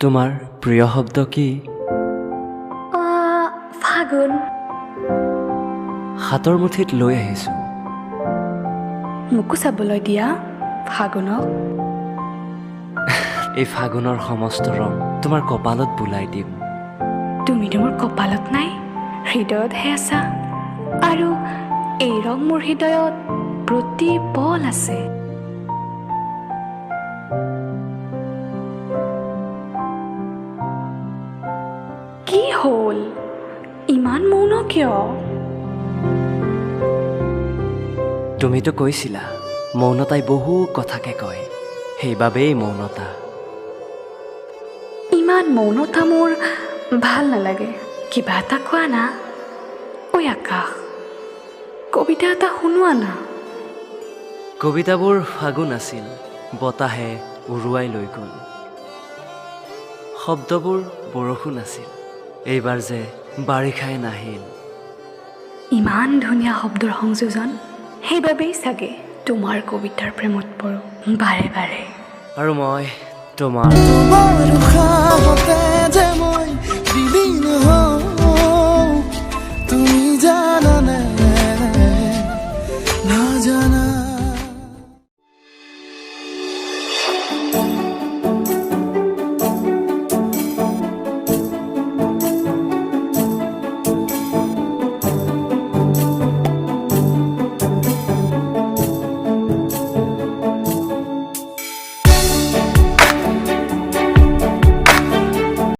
তোমাৰ প্ৰিয় শব্দ কি? ফাগুন। হাতৰ মুঠিত লৈ আহিছোঁ। মোকো চাবলৈ দিয়া ফাগুনক। এই ফাগুনৰ সমস্ত ৰং তোমাৰ কপালত বুলাই দিম। তুমিতো মোৰ কপালত নাই, হৃদয়তহে আছা। আৰু এই ৰং মোৰ হৃদয়ত প্ৰতি পল আছে। কি হ'ল, ইমান মৌন কিয়? তুমিতো কৈছিলা মৌনতাই বহু কথাকে কয়, সেইবাবেই মৌনতা। ইমান মৌনতা মোৰ ভাল নালাগে। কিবা এটা কোৱা না। ঐ আকাশ, কবিতা এটা শুনোৱা না। কবিতাবোৰ ফাগুন আছিল, বতাহে উৰুৱাই লৈ গ'ল। শব্দবোৰ বৰষুণ আছিল, এইবাৰ যে বাৰিষাই নাহিল। ইমান ধুনীয়া শব্দৰ সংযোজন, সেইবাবেই চাগে তোমাৰ কবিতাৰ প্ৰেমত পৰো বাৰে বাৰে। আৰু মই তোমাৰ তোমাৰ উশাহতে যে মোৰ